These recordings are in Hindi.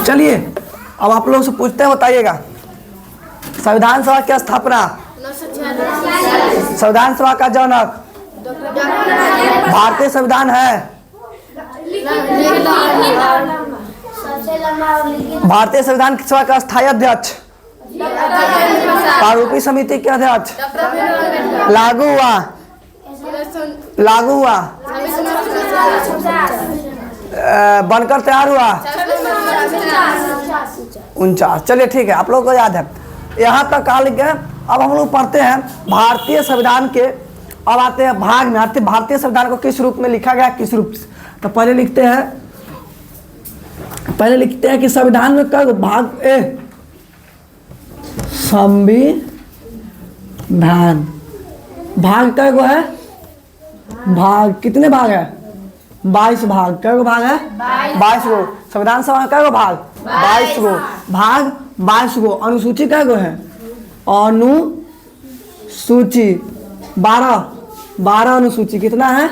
चलिए अब आप लोग से पूछते हैं, बताइएगा संविधान सभा की स्थापना, संविधान सभा का जनक, भारतीय संविधान है, भारतीय संविधान सभा का स्थायी अध्यक्ष, प्रारूपी समिति के अध्यक्ष, लागू हुआ, लागू हुआ, बनकर तैयार हुआ 49। चलिए ठीक है, आप लोगों को याद है, यहाँ तक कहा लिख गए। अब हम लोग पढ़ते हैं भारतीय संविधान के, अब आते हैं भाग में, आते भारतीय संविधान को किस रूप में लिखा गया, किस रूप से। तो पहले लिखते हैं कि संविधान में कई भाग, संविधान भाग कई गो है, भाग कितने भाग है, 22 भाग। कई गो भाग है, 22 गो। संविधान सभा में कई गो भाग, 22 गो भाग, 22 गो। अनुसूची कई गो है, अनुसूची 12 अनुसूची। कितना है,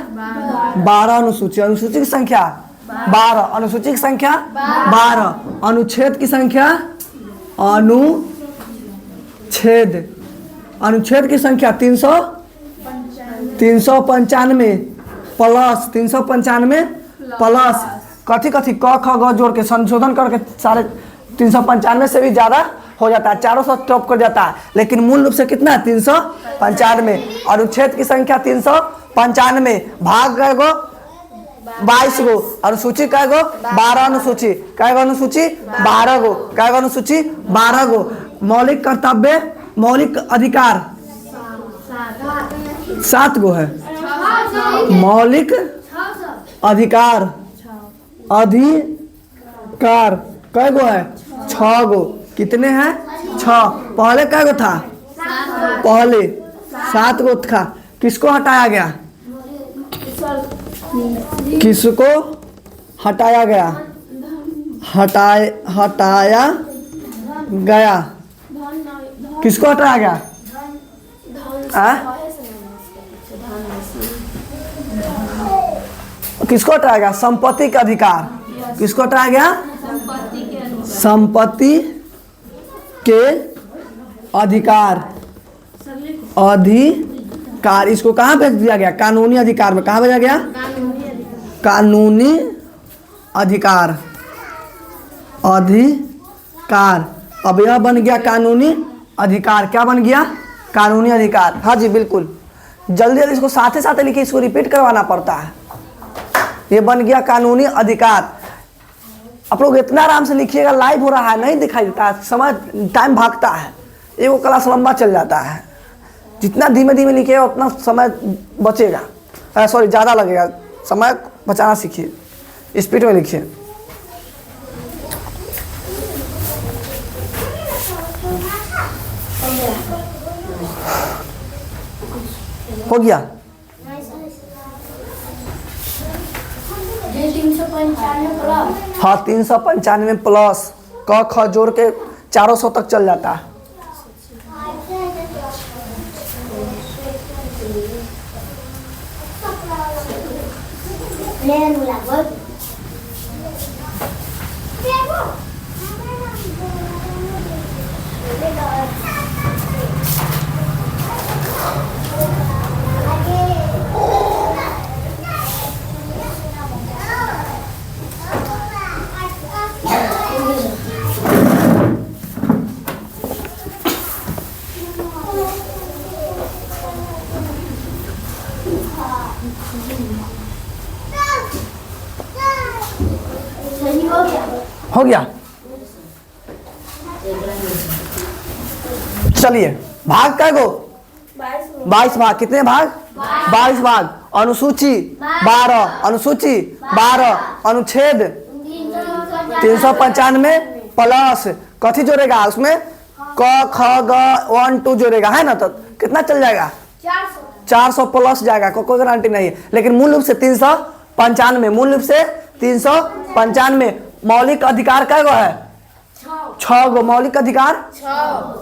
12 अनुसूची। अनुसूची की संख्या 12, अनुसूची की संख्या 12, अनुच्छेद की संख्या, अनुच्छेद की संख्या 395 प्लस 395 प्लस कथी कथी क ख ग जोड़ के संशोधन करके सारे 395 से भी ज़्यादा हो जाता है, 400 टॉप कर जाता है, लेकिन मूल रूप से कितना है, 395। अनुच्छेद की संख्या 395, भाग कय गो, 22 गो। अनुसूची कय गो, 12 अनुसूची। कय गो अनुसूची, 12 गो। कय गो अनुसूची, 12 गो। मौलिक कर्तव्य, मौलिक अधिकार 7 गो है। मौलिक अधिकार, अधिकार कय गो है, 6 गो। कितने हैं, 6। पहले कय गो था, पहले 7 गो था। किसको हटाया गया, किसको हटाया गया, हटाया गया, किसको हटाया गया, किसको हटाया गया, संपत्ति का अधिकार। किसको हटाया गया, संपत्ति के अधिकार, अधिकार। इसको कहाँ भेज दिया गया, कानूनी अधिकार में। कहाँ भेजा गया, कानूनी अधिकार, अधिकार। अब यह बन गया कानूनी अधिकार। क्या बन गया, कानूनी अधिकार। हाँ जी बिल्कुल, जल्दी जल्दी इसको साथ ही साथ लिखिए, इसको रिपीट करवाना पड़ता है। ये बन गया कानूनी अधिकार। आप लोग इतना आराम से लिखिएगा, लाइव हो रहा है, नहीं दिखाई देता है, समय टाइम भागता है, एगो क्लास लंबा चल जाता है। जितना धीमे धीमे लिखिएगा उतना समय बचेगा, सॉरी ज़्यादा लगेगा। समय बचाना सीखिए, स्पीड में लिखिए। हो गया, 395 हाँ 395 प्लस क ख जोड़ के 400 तक चल जाता है। हो गया। चलिए भाग कै गो, 22 भाग। कितने भाग, 22 भाग। अनुसूची 12, अनुसूची 12, अनुच्छेद 395 प्लस कथी जोड़ेगा उसमें, क ख ग 1 2 जोड़ेगा, है ना, तो कितना चल जाएगा, 400 प्लस जाएगा, कोई गारंटी नहीं है। लेकिन मूल रूप से 395, मूल रूप से 395। मौलिक अधिकार कै गो है, 6 गो। मौलिक अधिकार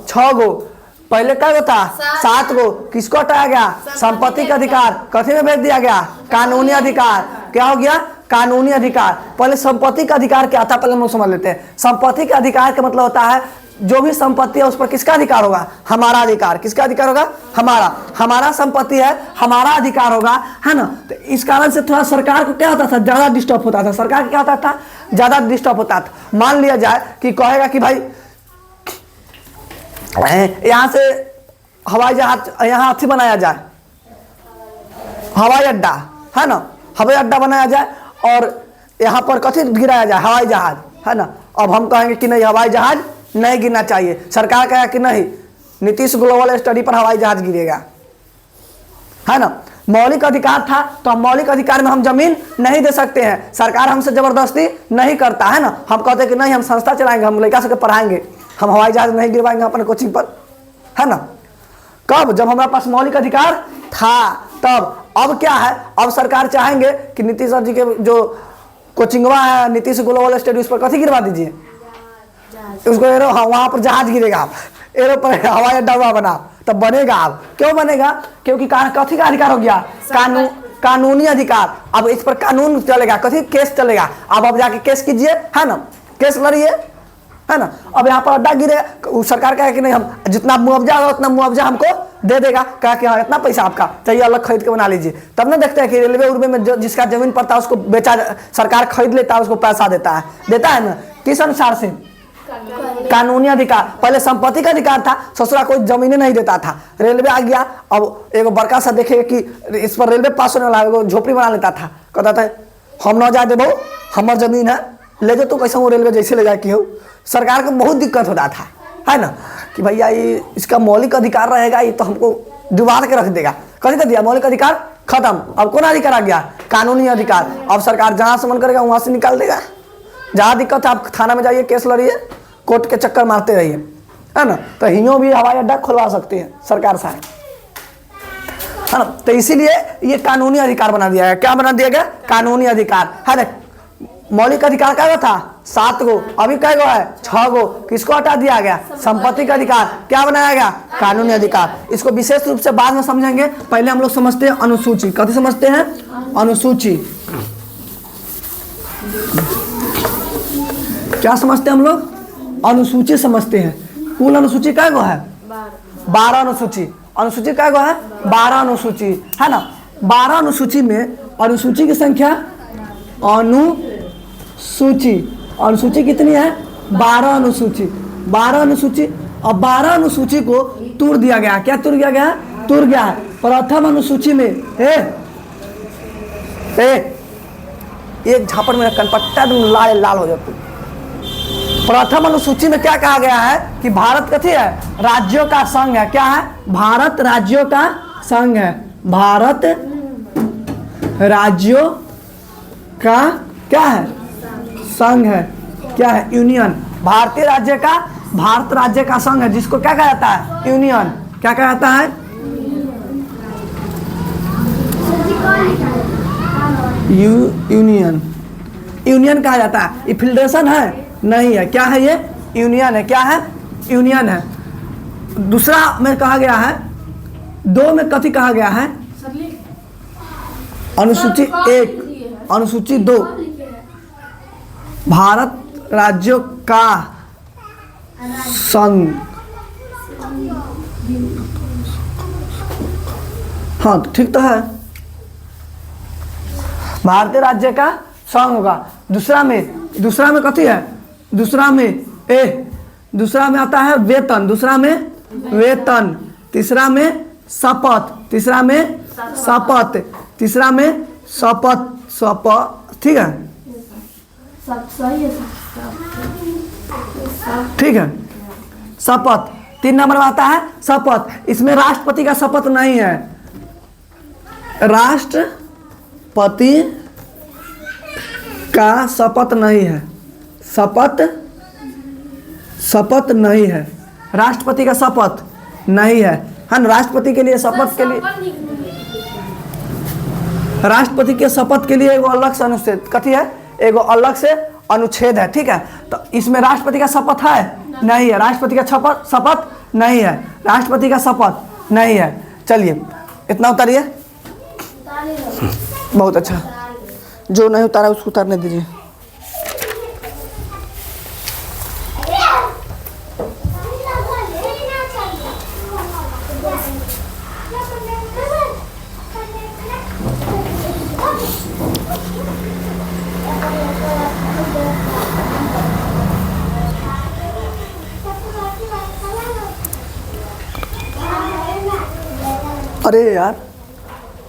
6 गो। पहले क्या होता 7 गो, किसको हटाया गया? संपत्ति का अधिकार कथी में भेज दिया गया? कानूनी अधिकार। क्या हो गया? कानूनी अधिकार। पहले संपत्ति का अधिकार क्या था, पहले हम लोग समझ लेते हैं। संपत्ति का अधिकार का मतलब होता है जो भी संपत्ति है उस पर किसका अधिकार होगा? हमारा अधिकार। किसका अधिकार होगा? हमारा। हमारा संपत्ति है, हमारा अधिकार होगा, है ना। तो इस कारण से थोड़ा सरकार को क्या होता था? ज्यादा डिस्टर्ब होता था। सरकार क्या होता था? ज्यादा डिस्टर्ब होता था। मान लिया जाए कि कहेगा कि भाई यहाँ से हवाई जहाज, यहाँ अथी बनाया जाए, हवाई अड्डा, है ना, हवाई अड्डा बनाया जाए और यहाँ पर कथी गिराया जाए? हवाई जहाज, है ना। अब हम कहेंगे कि नहीं, हवाई जहाज नहीं गिरना चाहिए। सरकार कहेगा कि नहीं, नीतीश ग्लोबल स्टडी पर हवाई जहाज गिरेगा, है ना। मौलिक अधिकार था तो हम मौलिक अधिकार में हम जमीन नहीं दे सकते हैं। सरकार हमसे जबरदस्ती नहीं करता, है ना। हम कहते हैं कि नहीं, हम संस्था चलाएंगे, हम लड़का सबके पढ़ाएंगे, हम हवाई जहाज नहीं गिरवाएंगे अपने कोचिंग पर, है ना। कब? जब हमारे पास मौलिक अधिकार था तब। अब क्या है? अब सरकार चाहेंगे कि नीतीश सर जी के जो कोचिंगवा है, नीतीश ग्लोबल स्टडी, उस पर कथी गिरवा दीजिए, उसको एरो, हाँ, वहां पर जहाज गिरेगा, आप एरो पर हवाई अड्डा हुआ बना, तब बनेगा। आप क्यों बनेगा? क्योंकि कथी का अधिकार हो गया? कानूनी अधिकार। अब इस पर कानून चलेगा, कथी? केस चलेगा। अब जाके केस कीजिए, है ना, केस लड़िए, है ना। अब यहाँ पर अड्डा गिरे, सरकार कहे कि नहीं, हम जितना मुआवजा होगा उतना मुआवजा हमको दे देगा। कहा कि हाँ, इतना पैसा आपका चाहिए, अलग खरीद के बना लीजिए। तब ना देखते हैं कि रेलवे उर्वे में जिसका जमीन पड़ता है उसको बेचा, सरकार खरीद लेता है, उसको पैसा देता है ना। किस अनुसार से? कानूनी अधिकार। पहले संपत्ति का अधिकार था, ससुरा कोई जमीनें नहीं देता था। रेलवे आ गया, अब एगो बड़का सा देखेगा कि इस पर रेलवे पास होने वाला, एगो झोपड़ी बना लेता था, कहता था हम न जा देबो, हमार जमीन है, ले जाओ। तो कैसे वो रेलवे जैसे ले जाए कि हो। सरकार को बहुत दिक्कत होता था, है ना, कि भैया ये इसका मौलिक अधिकार रहेगा, ये तो हमको डुबा के रख देगा। कैसे कर दिया? मौलिक अधिकार खत्म। अब कौन अधिकार आ गया? कानूनी अधिकार। अब सरकार जहां से मन करेगा वहां से निकाल देगा। जहां दिक्कत है आप थाना में जाइए, केस लड़िए, कोर्ट के चक्कर मारते रहिए, है ना। तो हियों भी हवाई अड्डा खुलवा सकते हैं सरकार साहब, है ना। तो इसीलिए ये कानूनी अधिकार बना दिया गया। क्या बना दिया गया? कानूनी अधिकार, है ना। मौलिक अधिकार क्या था? 7 गो, अभी कै गो है? 6 गो। किसको हटा दिया गया? संपत्ति का अधिकार। क्या बनाया गया? कानूनी अधिकार। इसको विशेष रूप से बाद में समझेंगे, पहले हम लोग समझते हैं अनुसूची। कथी समझते हैं? अनुसूची। क्या समझते हैं हम लोग? अनुसूची समझते हैं। कुल अनुसूची कै गो है? 12 अनुसूची। अनुसूची कै गो है? 12 अनुसूची, है ना। 12 अनुसूची में अनुसूची की संख्या, अनुसूची, अनुसूची कितनी है? 12 अनुसूची। 12 अनुसूची। अब 12 अनुसूची को तोड़ दिया गया। क्या तोड़ दिया गया? तोड़ गया है। प्रथम अनुसूची में एक झापड़ में कनपट्टा लाल लाल हो जाती। प्रथम अनुसूची में क्या कहा गया है कि भारत कथी है? राज्यों का संघ है। क्या है? भारत राज्यों का संघ है। भारत राज्यों का क्या है? संघ है। क्या है? यूनियन। भारतीय राज्य का, भारत राज्य का संघ है, जिसको क्या कहा जाता है? यूनियन। क्या कहा जाता है? यूनियन। यूनियन कहा जाता है। ये फेडरेशन है नहीं है। क्या है ये? यूनियन है। क्या है? यूनियन है। दूसरा में कहा गया है, 2 में कथी कहा गया है? अनुसूची 1, अनुसूची 2, भारत राज्यों का संघ। हाँ तो ठीक तो है, भारतीय राज्य का संघ होगा। दूसरा में कथी है? दूसरा में आता है वेतन। दूसरा में वेतन। तीसरा में शपथ। तीसरा में शपथ। तीसरा में शपथ। ठीक है, ठीक है। शपथ 3 नंबर में आता है शपथ। इसमें राष्ट्रपति का शपथ नहीं है। राष्ट्रपति का शपथ नहीं है। शपथ नहीं है। राष्ट्रपति का शपथ नहीं है, है ना। राष्ट्रपति के लिए शपथ के लिए, राष्ट्रपति के शपथ के लिए एगो अलग से अनुच्छेद कथी है? एगो अलग से अनुच्छेद है। ठीक है, तो इसमें राष्ट्रपति का शपथ है नहीं है। राष्ट्रपति का शपथ नहीं है। राष्ट्रपति का शपथ नहीं है। चलिए इतना उतारिए। उतार ही लो। बहुत अच्छा, जो नहीं उतारा उसको उतारने दीजिए। अरे यार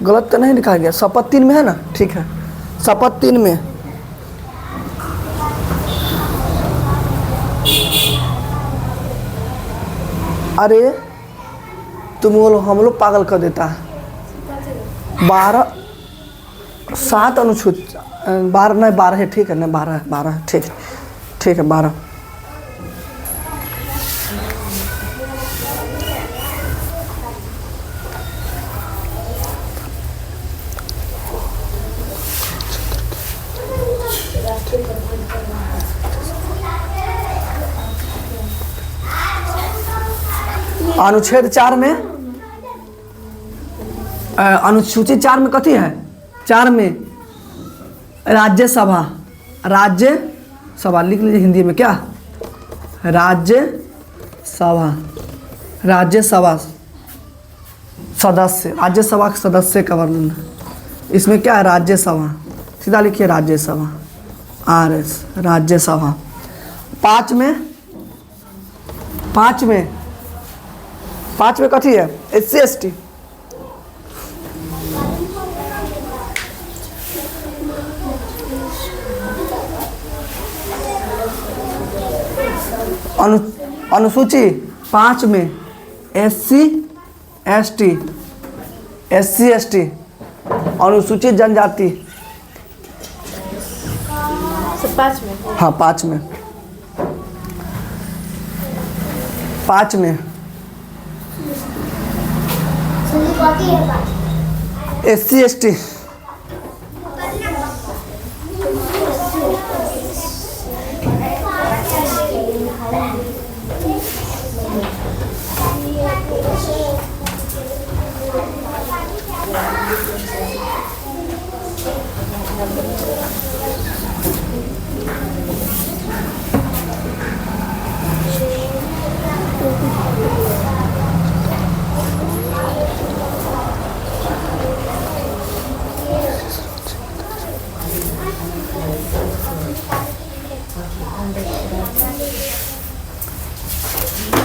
गलत तो नहीं लिखा गया। शपथ 3 में है ना, ठीक है। शपथ 3 में अरे तुम वो हम लोग पागल कर देता है। 7 अनुच्छेद 12 नहीं 12 है, ठीक है ना, 12 है, ठीक है, ठीक है 12। अनुच्छेद 4 में अनुसूची 4 में कथी है? 4 में राज्यसभा, राज्यसभा लिख लीजिए हिंदी में, क्या राज्यसभा, राज्यसभा सदस्य, राज्यसभा के सदस्य का वर्णन है। इसमें क्या है? राज्यसभा, सीधा लिखिए राज्यसभा, RS राज्यसभा। 5 में कथी है? SC ST, अनुसूची 5 में SC ST, अनुसूचित जनजाति। 5 में। हाँ 5 में, 5 में संधि कथी है? SC ST